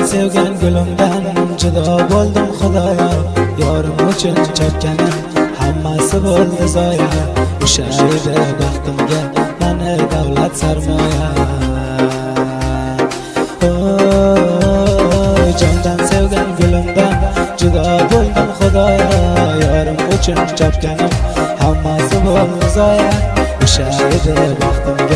sevgan gulimdan judo bo'ldim xudoyo. Yorim uchun chopganim hammasi bo'ldi zoya. O'sha edi baxtimga mani davlat sarmoya. Jondan sevgan gulimdan judo bo'ldim xudoyo. Yorim uchun chopganim hammasi bo'ldi zoya. O'sha edi baxtim